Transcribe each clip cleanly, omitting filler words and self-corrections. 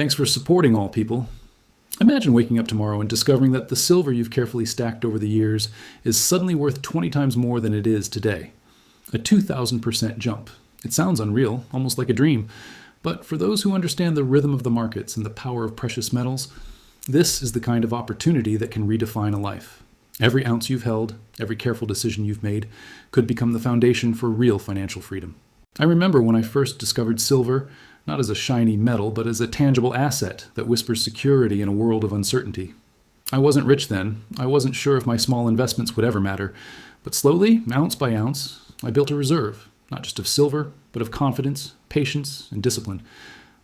Thanks for supporting all people. Imagine waking up tomorrow and discovering that the silver you've carefully stacked over the years is suddenly worth 20 times more than it is today. A 2,000% jump. It sounds unreal, almost like a dream. But for those who understand the rhythm of the markets and the power of precious metals, this is the kind of opportunity that can redefine a life. Every ounce you've held, every careful decision you've made, could become the foundation for real financial freedom. I remember when I first discovered silver, not as a shiny metal, but as a tangible asset that whispers security in a world of uncertainty. I wasn't rich then. I wasn't sure if my small investments would ever matter. But slowly, ounce by ounce, I built a reserve, not just of silver, but of confidence, patience, and discipline.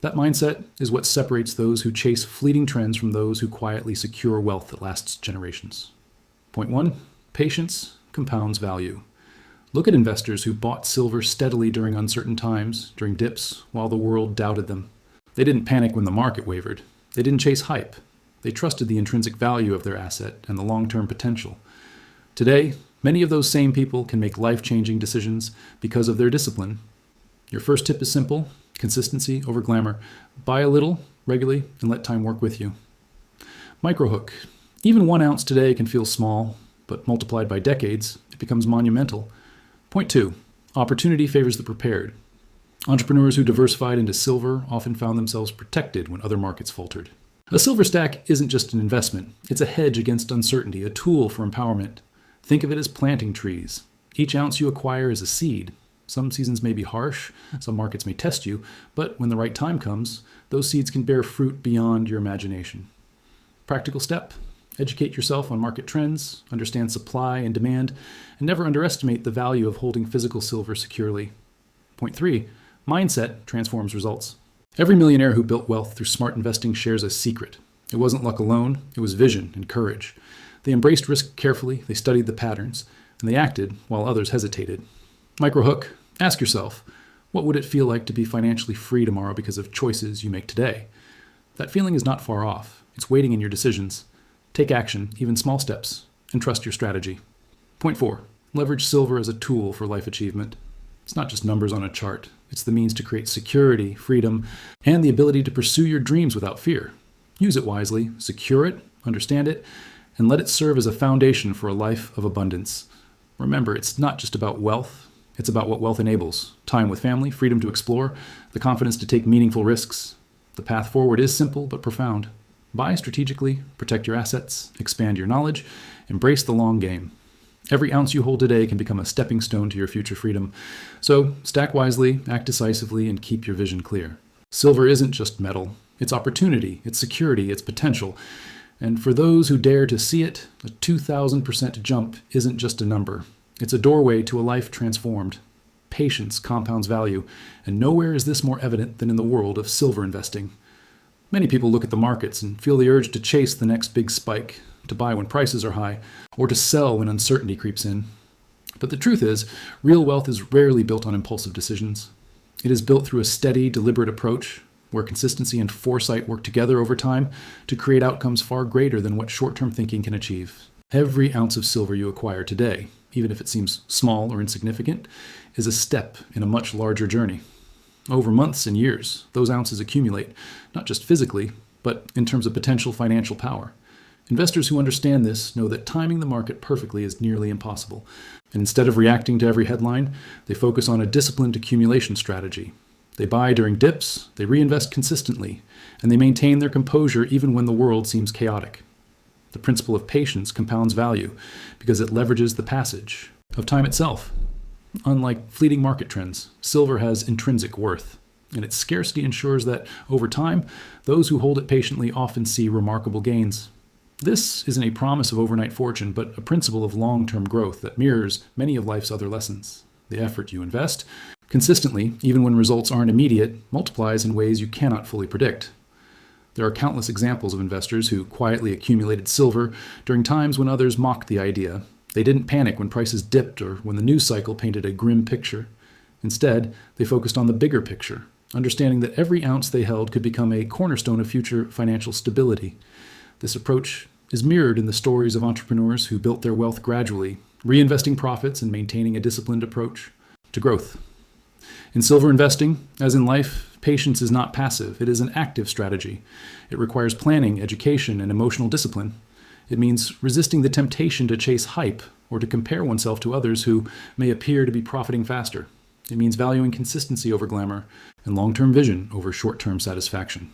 That mindset is what separates those who chase fleeting trends from those who quietly secure wealth that lasts generations. Point 1, patience compounds value. Look at investors who bought silver steadily during uncertain times, during dips, while the world doubted them. They didn't panic when the market wavered. They didn't chase hype. They trusted the intrinsic value of their asset and the long-term potential. Today, many of those same people can make life-changing decisions because of their discipline. Your first tip is simple: consistency over glamour. Buy a little, regularly, and let time work with you. Microhook. Even 1 ounce today can feel small, but multiplied by decades, it becomes monumental. Point 2, opportunity favors the prepared. Entrepreneurs who diversified into silver often found themselves protected when other markets faltered. A silver stack isn't just an investment. It's a hedge against uncertainty, a tool for empowerment. Think of it as planting trees. Each ounce you acquire is a seed. Some seasons may be harsh, some markets may test you, but when the right time comes, those seeds can bear fruit beyond your imagination. Practical step: educate yourself on market trends, understand supply and demand, and never underestimate the value of holding physical silver securely. Point 3, mindset transforms results. Every millionaire who built wealth through smart investing shares a secret. It wasn't luck alone, it was vision and courage. They embraced risk carefully, they studied the patterns, and they acted while others hesitated. Microhook, ask yourself, what would it feel like to be financially free tomorrow because of choices you make today? That feeling is not far off. It's waiting in your decisions. Take action, even small steps, and trust your strategy. Point 4, leverage silver as a tool for life achievement. It's not just numbers on a chart. It's the means to create security, freedom, and the ability to pursue your dreams without fear. Use it wisely, secure it, understand it, and let it serve as a foundation for a life of abundance. Remember, it's not just about wealth. It's about what wealth enables: time with family, freedom to explore, the confidence to take meaningful risks. The path forward is simple but profound. Buy strategically, protect your assets, expand your knowledge, embrace the long game. Every ounce you hold today can become a stepping stone to your future freedom. So stack wisely, act decisively, and keep your vision clear. Silver isn't just metal. It's opportunity, it's security, it's potential. And for those who dare to see it, a 2,000% jump isn't just a number. It's a doorway to a life transformed. Patience compounds value, and nowhere is this more evident than in the world of silver investing. Many people look at the markets and feel the urge to chase the next big spike, to buy when prices are high, or to sell when uncertainty creeps in. But the truth is, real wealth is rarely built on impulsive decisions. It is built through a steady, deliberate approach, where consistency and foresight work together over time to create outcomes far greater than what short-term thinking can achieve. Every ounce of silver you acquire today, even if it seems small or insignificant, is a step in a much larger journey. Over months and years, those ounces accumulate, not just physically, but in terms of potential financial power. Investors who understand this know that timing the market perfectly is nearly impossible. And instead of reacting to every headline, they focus on a disciplined accumulation strategy. They buy during dips, they reinvest consistently, and they maintain their composure even when the world seems chaotic. The principle of patience compounds value because it leverages the passage of time itself. Unlike fleeting market trends, silver has intrinsic worth, and its scarcity ensures that, over time, those who hold it patiently often see remarkable gains. This isn't a promise of overnight fortune, but a principle of long-term growth that mirrors many of life's other lessons. The effort you invest, consistently, even when results aren't immediate, multiplies in ways you cannot fully predict. There are countless examples of investors who quietly accumulated silver during times when others mocked the idea. They didn't panic when prices dipped or when the news cycle painted a grim picture. Instead, they focused on the bigger picture, understanding that every ounce they held could become a cornerstone of future financial stability. This approach is mirrored in the stories of entrepreneurs who built their wealth gradually, reinvesting profits and maintaining a disciplined approach to growth. In silver investing, as in life, patience is not passive. It is an active strategy. It requires planning, education, and emotional discipline. It means resisting the temptation to chase hype or to compare oneself to others who may appear to be profiting faster. It means valuing consistency over glamour and long-term vision over short-term satisfaction.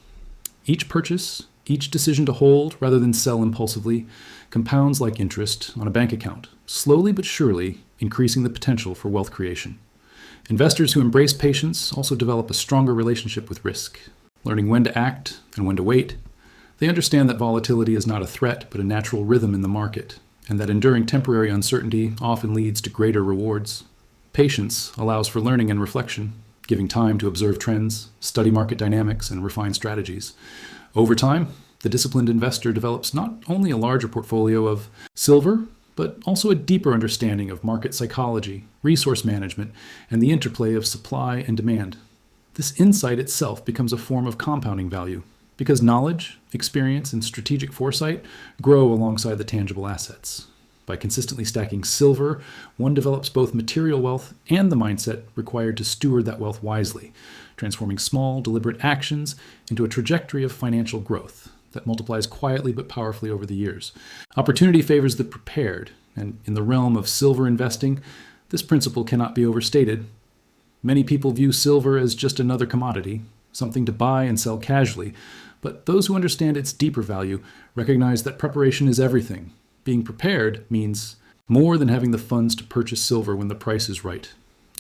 Each purchase, each decision to hold rather than sell impulsively, compounds like interest on a bank account, slowly but surely increasing the potential for wealth creation. Investors who embrace patience also develop a stronger relationship with risk, learning when to act and when to wait. They understand that volatility is not a threat but a natural rhythm in the market, and that enduring temporary uncertainty often leads to greater rewards. Patience allows for learning and reflection, giving time to observe trends, study market dynamics, and refine strategies. Over time, the disciplined investor develops not only a larger portfolio of silver, but also a deeper understanding of market psychology, resource management, and the interplay of supply and demand. This insight itself becomes a form of compounding value, because knowledge, experience, and strategic foresight grow alongside the tangible assets. By consistently stacking silver, one develops both material wealth and the mindset required to steward that wealth wisely, transforming small, deliberate actions into a trajectory of financial growth that multiplies quietly but powerfully over the years. Opportunity favors the prepared, and in the realm of silver investing, this principle cannot be overstated. Many people view silver as just another commodity, something to buy and sell casually, but those who understand its deeper value recognize that preparation is everything. Being prepared means more than having the funds to purchase silver when the price is right.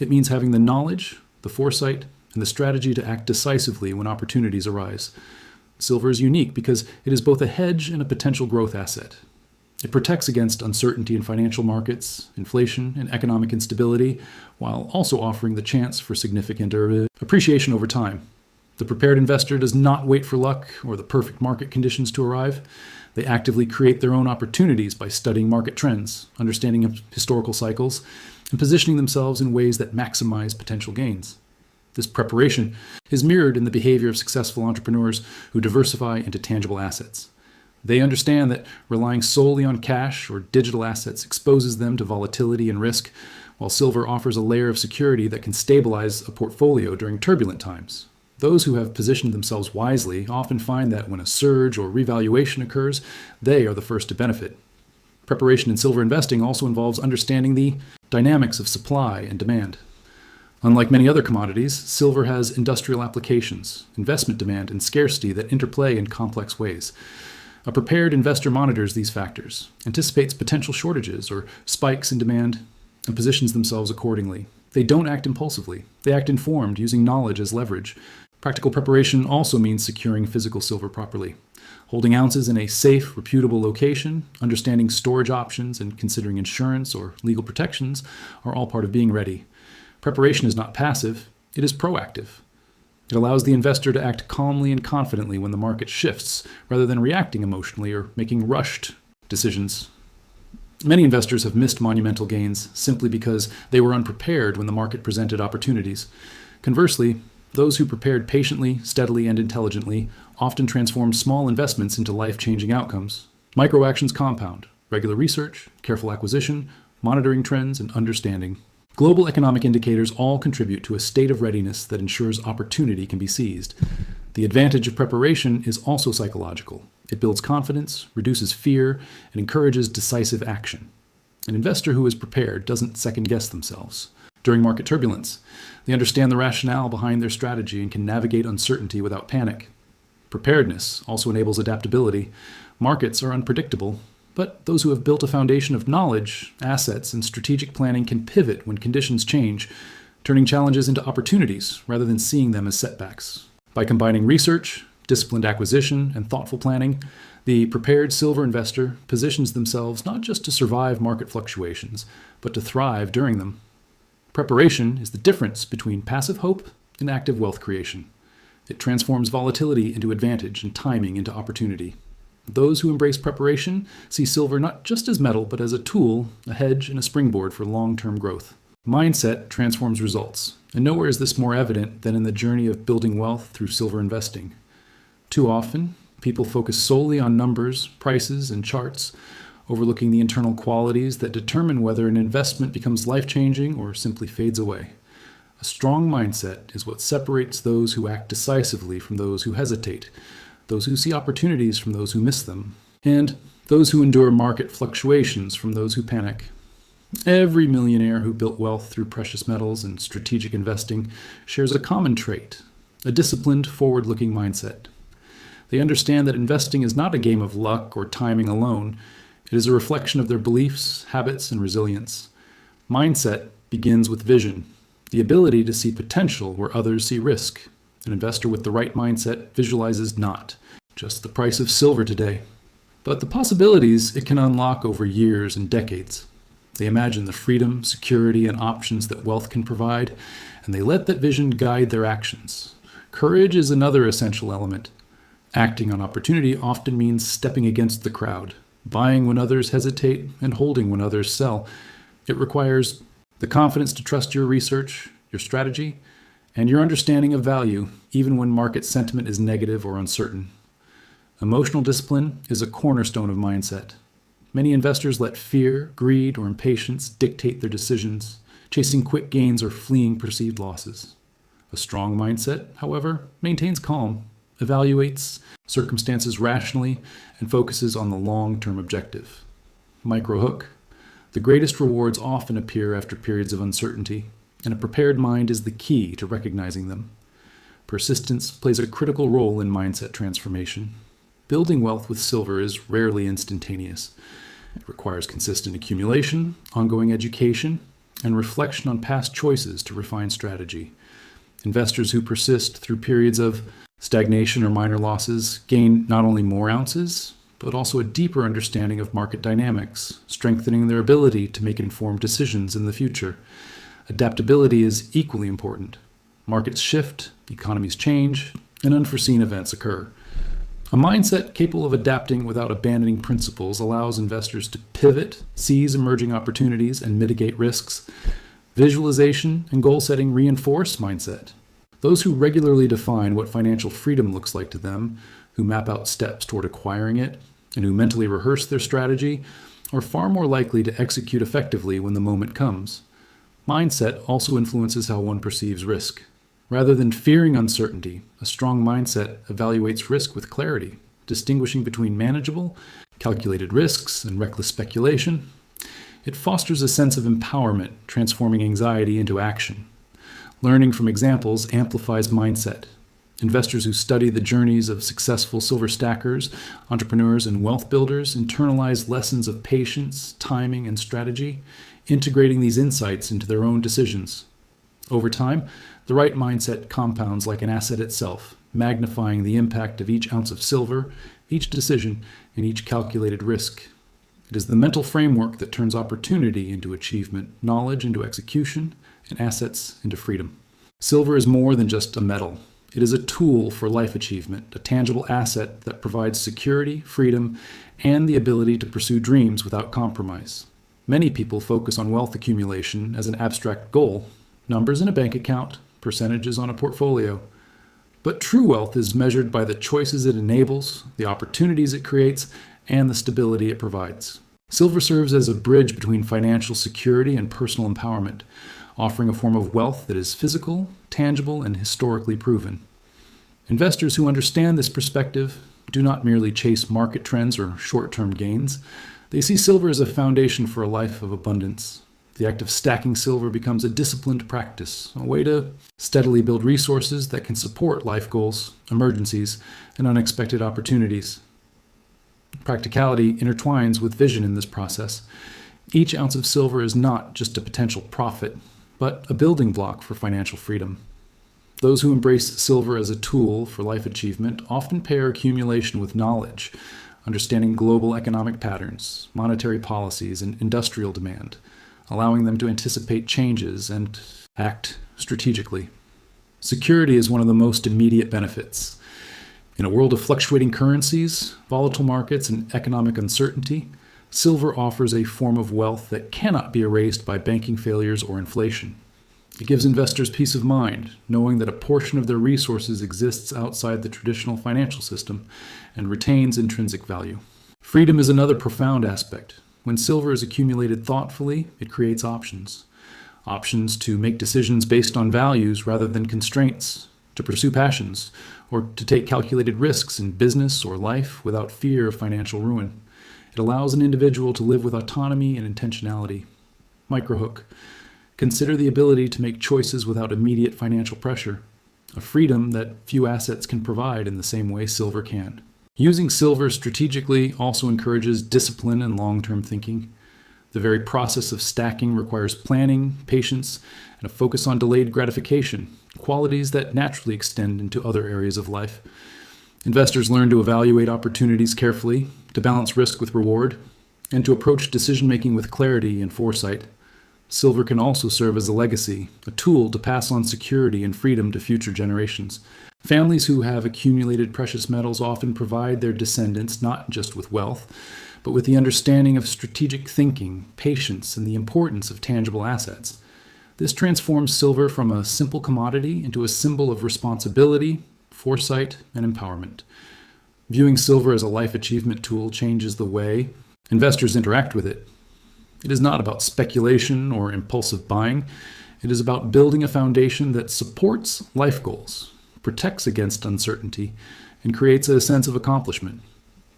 It means having the knowledge, the foresight, and the strategy to act decisively when opportunities arise. Silver is unique because it is both a hedge and a potential growth asset. It protects against uncertainty in financial markets, inflation, and economic instability, while also offering the chance for significant appreciation over time. The prepared investor does not wait for luck or the perfect market conditions to arrive. They actively create their own opportunities by studying market trends, understanding historical cycles, and positioning themselves in ways that maximize potential gains. This preparation is mirrored in the behavior of successful entrepreneurs who diversify into tangible assets. They understand that relying solely on cash or digital assets exposes them to volatility and risk, while silver offers a layer of security that can stabilize a portfolio during turbulent times. Those who have positioned themselves wisely often find that when a surge or revaluation occurs, they are the first to benefit. Preparation in silver investing also involves understanding the dynamics of supply and demand. Unlike many other commodities, silver has industrial applications, investment demand, and scarcity that interplay in complex ways. A prepared investor monitors these factors, anticipates potential shortages or spikes in demand, and positions themselves accordingly. They don't act impulsively. They act informed, using knowledge as leverage. Practical preparation also means securing physical silver properly. Holding ounces in a safe, reputable location, understanding storage options, and considering insurance or legal protections are all part of being ready. Preparation is not passive, it is proactive. It allows the investor to act calmly and confidently when the market shifts, rather than reacting emotionally or making rushed decisions. Many investors have missed monumental gains simply because they were unprepared when the market presented opportunities. Conversely, those who prepared patiently, steadily, and intelligently often transformed small investments into life-changing outcomes. Micro-actions compound: regular research, careful acquisition, monitoring trends, and understanding. Global economic indicators all contribute to a state of readiness that ensures opportunity can be seized. The advantage of preparation is also psychological. It builds confidence, reduces fear, and encourages decisive action. An investor who is prepared doesn't second-guess themselves. During market turbulence, they understand the rationale behind their strategy and can navigate uncertainty without panic. Preparedness also enables adaptability. Markets are unpredictable, but those who have built a foundation of knowledge, assets, and strategic planning can pivot when conditions change, turning challenges into opportunities rather than seeing them as setbacks. By combining research, disciplined acquisition, and thoughtful planning, the prepared silver investor positions themselves not just to survive market fluctuations, but to thrive during them. Preparation is the difference between passive hope and active wealth creation. It transforms volatility into advantage and timing into opportunity. Those who embrace preparation see silver not just as metal, but as a tool, a hedge, and a springboard for long-term growth. Mindset transforms results, and nowhere is this more evident than in the journey of building wealth through silver investing. Too often, people focus solely on numbers, prices, and charts, overlooking the internal qualities that determine whether an investment becomes life-changing or simply fades away. A strong mindset is what separates those who act decisively from those who hesitate, those who see opportunities from those who miss them, and those who endure market fluctuations from those who panic. Every millionaire who built wealth through precious metals and strategic investing shares a common trait, a disciplined, forward-looking mindset. They understand that investing is not a game of luck or timing alone. It is a reflection of their beliefs, habits, and resilience. Mindset begins with vision, the ability to see potential where others see risk. An investor with the right mindset visualizes not just the price of silver today, but the possibilities it can unlock over years and decades. They imagine the freedom, security, and options that wealth can provide, and they let that vision guide their actions. Courage is another essential element. Acting on opportunity often means stepping against the crowd, buying when others hesitate, and holding when others sell. It requires the confidence to trust your research, your strategy, and your understanding of value, even when market sentiment is negative or uncertain. Emotional discipline is a cornerstone of mindset. Many investors let fear, greed, or impatience dictate their decisions, chasing quick gains or fleeing perceived losses. A strong mindset, however, maintains calm, evaluates circumstances rationally, and focuses on the long-term objective. Micro-hook. The greatest rewards often appear after periods of uncertainty, and a prepared mind is the key to recognizing them. Persistence plays a critical role in mindset transformation. Building wealth with silver is rarely instantaneous. It requires consistent accumulation, ongoing education, and reflection on past choices to refine strategy. Investors who persist through periods of stagnation or minor losses gain not only more ounces, but also a deeper understanding of market dynamics, strengthening their ability to make informed decisions in the future. Adaptability is equally important. Markets shift, economies change, and unforeseen events occur. A mindset capable of adapting without abandoning principles allows investors to pivot, seize emerging opportunities, and mitigate risks. Visualization and goal setting reinforce mindset. Those who regularly define what financial freedom looks like to them, who map out steps toward acquiring it, and who mentally rehearse their strategy, are far more likely to execute effectively when the moment comes. Mindset also influences how one perceives risk. Rather than fearing uncertainty, a strong mindset evaluates risk with clarity, distinguishing between manageable, calculated risks and reckless speculation. It fosters a sense of empowerment, transforming anxiety into action. Learning from examples amplifies mindset. Investors who study the journeys of successful silver stackers, entrepreneurs, and wealth builders internalize lessons of patience, timing, and strategy, integrating these insights into their own decisions. Over time, the right mindset compounds like an asset itself, magnifying the impact of each ounce of silver, each decision, and each calculated risk. It is the mental framework that turns opportunity into achievement, knowledge into execution, and assets into freedom. Silver is more than just a metal. It is a tool for life achievement, a tangible asset that provides security, freedom, and the ability to pursue dreams without compromise. Many people focus on wealth accumulation as an abstract goal, numbers in a bank account, percentages on a portfolio. But true wealth is measured by the choices it enables, the opportunities it creates, and the stability it provides. Silver serves as a bridge between financial security and personal empowerment, offering a form of wealth that is physical, tangible, and historically proven. Investors who understand this perspective do not merely chase market trends or short-term gains. They see silver as a foundation for a life of abundance. The act of stacking silver becomes a disciplined practice, a way to steadily build resources that can support life goals, emergencies, and unexpected opportunities. Practicality intertwines with vision in this process. Each ounce of silver is not just a potential profit, but a building block for financial freedom. Those who embrace silver as a tool for life achievement often pair accumulation with knowledge, understanding global economic patterns, monetary policies, and industrial demand, allowing them to anticipate changes and act strategically. Security is one of the most immediate benefits. In a world of fluctuating currencies, volatile markets, and economic uncertainty, silver offers a form of wealth that cannot be erased by banking failures or inflation. It gives investors peace of mind, knowing that a portion of their resources exists outside the traditional financial system and retains intrinsic value. Freedom is another profound aspect. When silver is accumulated thoughtfully, it creates options. options to make decisions based on values rather than constraints, to pursue passions, or to take calculated risks in business or life without fear of financial ruin. It allows an individual to live with autonomy and intentionality. Microhook. Consider the ability to make choices without immediate financial pressure, a freedom that few assets can provide in the same way silver can. Using silver strategically also encourages discipline and long-term thinking. The very process of stacking requires planning, patience, and a focus on delayed gratification, qualities that naturally extend into other areas of life. Investors learn to evaluate opportunities carefully, to balance risk with reward, and to approach decision-making with clarity and foresight. Silver can also serve as a legacy, a tool to pass on security and freedom to future generations. Families who have accumulated precious metals often provide their descendants not just with wealth, but with the understanding of strategic thinking, patience, and the importance of tangible assets. This transforms silver from a simple commodity into a symbol of responsibility, foresight, and empowerment. Viewing silver as a life achievement tool changes the way investors interact with it. It is not about speculation or impulsive buying. It is about building a foundation that supports life goals, protects against uncertainty, and creates a sense of accomplishment.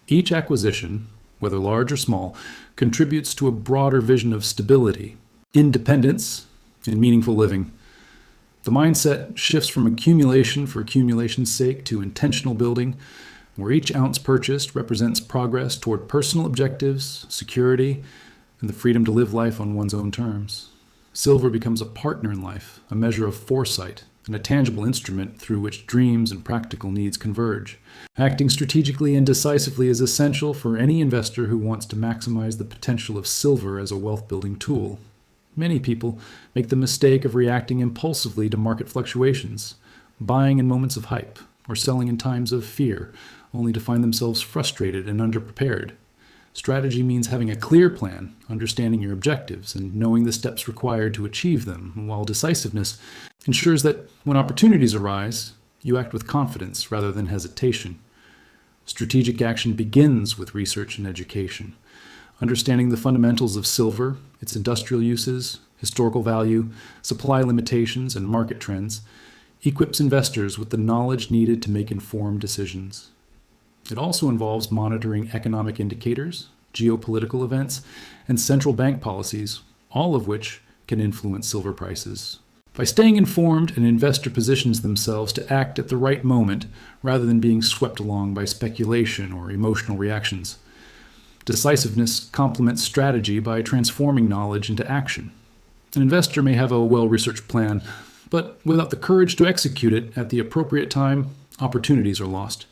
Each acquisition, whether large or small, contributes to a broader vision of stability, independence, and meaningful living. The mindset shifts from accumulation for accumulation's sake to intentional building, where each ounce purchased represents progress toward personal objectives, security, and the freedom to live life on one's own terms. Silver becomes a partner in life, a measure of foresight, and a tangible instrument through which dreams and practical needs converge. Acting strategically and decisively is essential for any investor who wants to maximize the potential of silver as a wealth-building tool. Many people make the mistake of reacting impulsively to market fluctuations, buying in moments of hype, or selling in times of fear, only to find themselves frustrated and underprepared. Strategy means having a clear plan, understanding your objectives, and knowing the steps required to achieve them, while decisiveness ensures that when opportunities arise, you act with confidence rather than hesitation. Strategic action begins with research and education. Understanding the fundamentals of silver, its industrial uses, historical value, supply limitations, and market trends equips investors with the knowledge needed to make informed decisions. It also involves monitoring economic indicators, geopolitical events, and central bank policies, all of which can influence silver prices. By staying informed, an investor positions themselves to act at the right moment rather than being swept along by speculation or emotional reactions. Decisiveness complements strategy by transforming knowledge into action. An investor may have a well-researched plan, but without the courage to execute it at the appropriate time, opportunities are lost.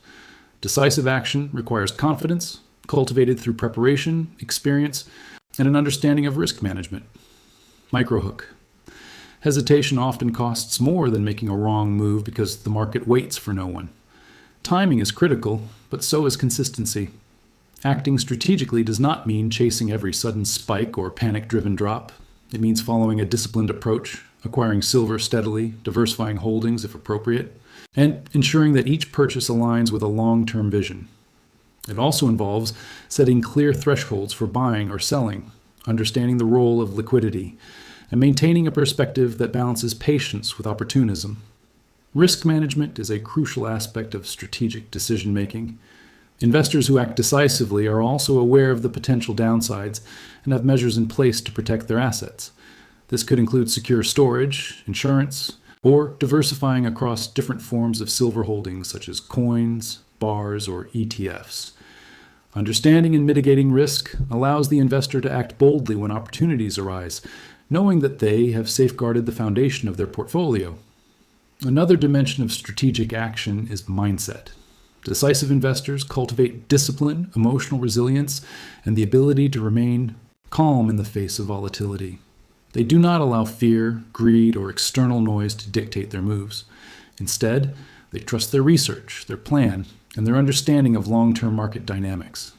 Decisive action requires confidence, cultivated through preparation, experience, and an understanding of risk management. Microhook. Hesitation often costs more than making a wrong move because the market waits for no one. Timing is critical, but so is consistency. Acting strategically does not mean chasing every sudden spike or panic-driven drop. It means following a disciplined approach, acquiring silver steadily, diversifying holdings if appropriate, and ensuring that each purchase aligns with a long-term vision. It also involves setting clear thresholds for buying or selling, understanding the role of liquidity, and maintaining a perspective that balances patience with opportunism. Risk management is a crucial aspect of strategic decision-making. Investors who act decisively are also aware of the potential downsides and have measures in place to protect their assets. This could include secure storage, insurance, or diversifying across different forms of silver holdings such as coins, bars, or ETFs. Understanding and mitigating risk allows the investor to act boldly when opportunities arise, knowing that they have safeguarded the foundation of their portfolio. Another dimension of strategic action is mindset. Decisive investors cultivate discipline, emotional resilience, and the ability to remain calm in the face of volatility. They do not allow fear, greed, or external noise to dictate their moves. Instead, they trust their research, their plan, and their understanding of long-term market dynamics.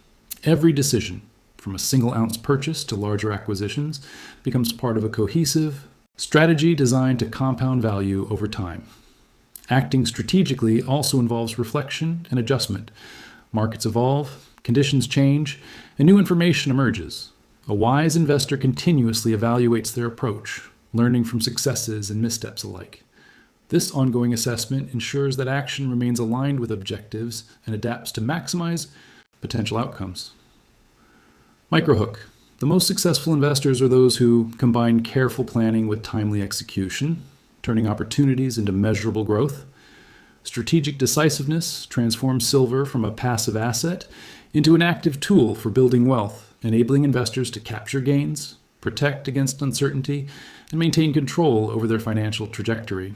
Every decision, from a single-ounce purchase to larger acquisitions, becomes part of a cohesive strategy designed to compound value over time. Acting strategically also involves reflection and adjustment. Markets evolve, conditions change, and new information emerges. A wise investor continuously evaluates their approach, learning from successes and missteps alike. This ongoing assessment ensures that action remains aligned with objectives and adapts to maximize potential outcomes. Microhook. The most successful investors are those who combine careful planning with timely execution, turning opportunities into measurable growth. Strategic decisiveness transforms silver from a passive asset into an active tool for building wealth, enabling investors to capture gains, protect against uncertainty, and maintain control over their financial trajectory.